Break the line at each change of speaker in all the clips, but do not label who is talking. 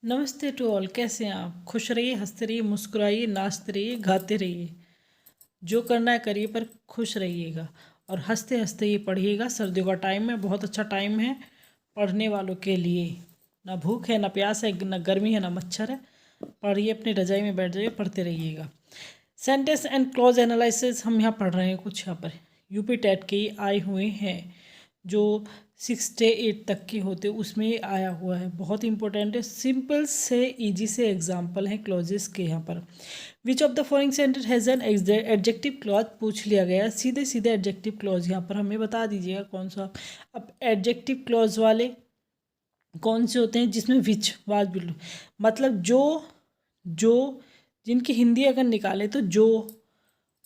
नमस्ते to all. कैसे हैं आप? खुश रहिए, हंसते रहिए, मुस्कुराइए, नाचते रहिए, गाते रहिए। जो करना है करिए, पर खुश रहिएगा और हंसते हंसते ये पढ़िएगा। सर्दियों का टाइम है, बहुत अच्छा टाइम है पढ़ने वालों के लिए। ना भूख है, ना प्यास है, ना गर्मी है, ना मच्छर है। पढ़िए, अपनी रजाई में बैठ जाइए, पढ़ते रहिएगा। सेंटेंस एंड क्लॉज एनालिसिस हम यहाँ पढ़ रहे हैं। कुछ यहाँ पर यूपी टेट के आए हुए हैं जो 6 से 8 तक के होते, उसमें ये आया हुआ है। बहुत इंपॉर्टेंट है, सिंपल से इजी से एग्जाम्पल हैं क्लॉजेस के यहाँ पर। Which of the following sentence has an adjective clause पूछ लिया गया। सीधे सीधे एडजेक्टिव क्लॉज यहाँ पर हमें बता दीजिएगा कौन सा। अब एडजेक्टिव क्लॉज वाले कौन से होते हैं जिसमें विच वाज बिल्कुल मतलब जो जिनकी हिंदी अगर निकाले तो जो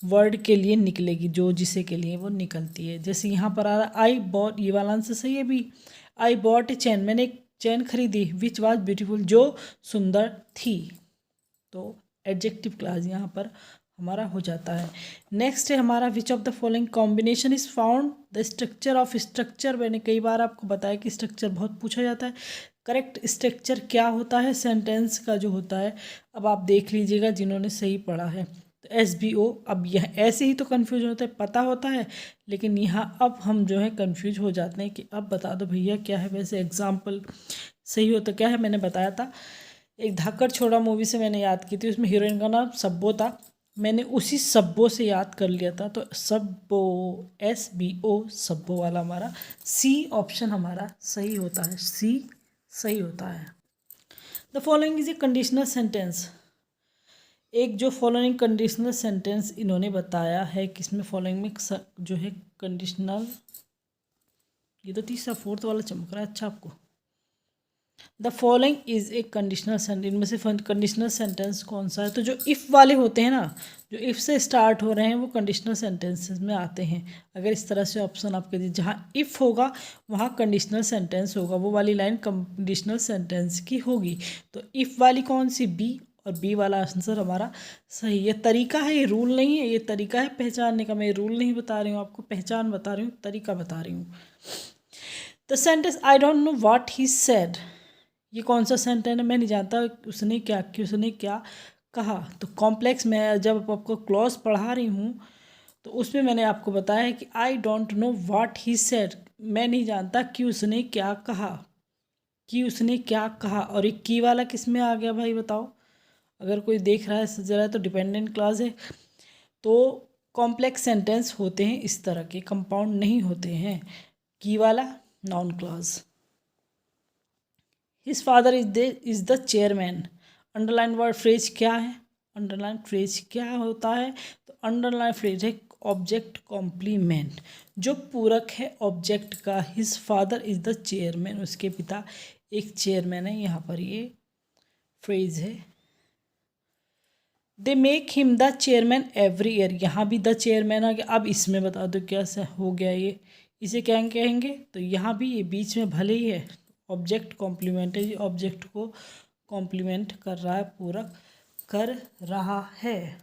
वर्ड के लिए निकलेगी, जो जिसे के लिए वो निकलती है। जैसे यहाँ पर आ रहा आई बॉट, ये वाला आंसर सही है भी। आई बॉट ए चैन, मैंने एक चैन खरीदी, विच वाज ब्यूटीफुल, जो सुंदर थी। तो एडजेक्टिव क्लास यहाँ पर हमारा हो जाता है। नेक्स्ट है हमारा which of the following combination is found the structure of structure. मैंने कई बार आपको बताया कि स्ट्रक्चर बहुत पूछा जाता है। करेक्ट स्ट्रक्चर क्या होता है सेंटेंस का जो होता है, अब आप देख लीजिएगा जिन्होंने सही पढ़ा है। तो SBO, अब यह ऐसे ही तो कन्फ्यूज होता है, पता होता है, लेकिन यहाँ अब हम जो है कन्फ्यूज हो जाते हैं कि अब बता दो भैया क्या है। वैसे एग्जाम्पल सही हो तो क्या है, मैंने बताया था एक धाकड़ छोड़ा मूवी से मैंने याद की थी, उसमें हीरोइन का नाम सब्बो था। मैंने उसी सब्बो से याद कर लिया था। तो सब्बो, SBO, सब्बो वाला हमारा C ऑप्शन हमारा सही होता है। C सही होता है। The following is a conditional sentence. एक जो फॉलोइंग कंडीशनल सेंटेंस इन्होंने बताया है किसमें, फॉलोइंग में जो है कंडीशनल, ये तो तीसरा फोर्थ वाला चमक रहा है। अच्छा आपको the following is a conditional sentence, इनमें से कंडीशनल सेंटेंस कौन सा है? तो जो इफ़ वाले होते हैं ना, जो इफ़ से स्टार्ट हो रहे हैं वो कंडीशनल सेंटेंसेस में आते हैं। अगर इस तरह से ऑप्शन आपके दिए जहाँ इफ़ होगा वहाँ कंडीशनल सेंटेंस होगा, वो वाली लाइन कंडीशनल सेंटेंस की होगी। तो इफ़ वाली कौन सी? बी, और बी वाला आंसर हमारा सही। ये तरीका है, ये रूल नहीं है। ये तरीका है पहचानने का। मैं रूल नहीं बता रही हूँ आपको, पहचान बता रही हूँ, तरीका बता रही हूँ। The sentence I don't know what he said, ये कौन सा सेंटेंस है? मैं नहीं जानता उसने क्या कि उसने क्या कहा। तो कॉम्प्लेक्स मैं जब आपको क्लॉज पढ़ा रही हूँ तो उसमें मैंने आपको बताया कि I don't know what he said, मैं नहीं जानता कि उसने क्या कहा, कि उसने क्या कहा। और एक की वाला किस में आ गया भाई बताओ? अगर कोई देख रहा है समझ रहा है तो डिपेंडेंट क्लॉज है। तो कॉम्प्लेक्स सेंटेंस होते हैं इस तरह के, कंपाउंड नहीं होते हैं। की वाला noun clause. His father is the chairman. Underline word phrase क्या है? अंडरलाइन फ्रेज क्या होता है? तो अंडरलाइन फ्रेज है ऑब्जेक्ट कॉम्प्लीमेंट, जो पूरक है ऑब्जेक्ट का। His father is the chairman, उसके पिता एक चेयरमैन है। यहाँ पर ये फ्रेज है। They make him the chairman every year, यहाँ भी द चेयरमैन आ गया। अब इसमें बता दो क्या हो गया ये, इसे क्या कहेंगे? तो यहाँ भी ये बीच में भले ही है, ऑब्जेक्ट कॉम्प्लीमेंट है, ये ऑब्जेक्ट को कॉम्प्लीमेंट कर रहा है, पूरक कर रहा है।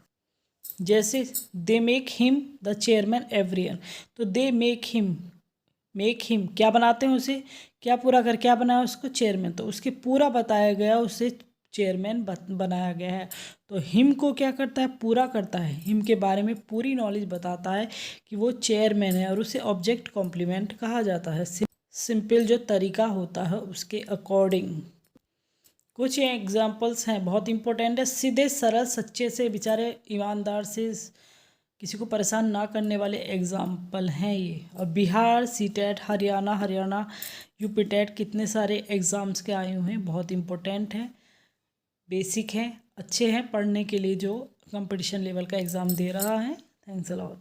जैसे they make him the chairman every year, तो दे मेक हिम क्या बनाते हैं उसे, क्या पूरा कर क्या बनाया उसको? चेयरमैन। तो उसके पूरा बताया गया, उसे चेयरमैन बनाया गया है। तो हिम को क्या करता है? पूरा करता है। हिम के बारे में पूरी नॉलेज बताता है कि वो चेयरमैन है, और उसे ऑब्जेक्ट कॉम्प्लीमेंट कहा जाता है। सिंपल जो तरीका होता है उसके अकॉर्डिंग। कुछ एग्जाम्पल्स हैं, बहुत इंपॉर्टेंट है। सीधे सरल सच्चे से, बेचारे ईमानदार से, किसी को परेशान ना करने वाले एग्जाम्पल हैं ये। और Bihar, CTET, Haryana UP TET, कितने सारे एग्ज़ाम्स के आए हुए हैं। बहुत इंपॉर्टेंट है, बेसिक है, अच्छे हैं पढ़ने के लिए जो कंपटीशन लेवल का एग्ज़ाम दे रहा है। Thanks a lot.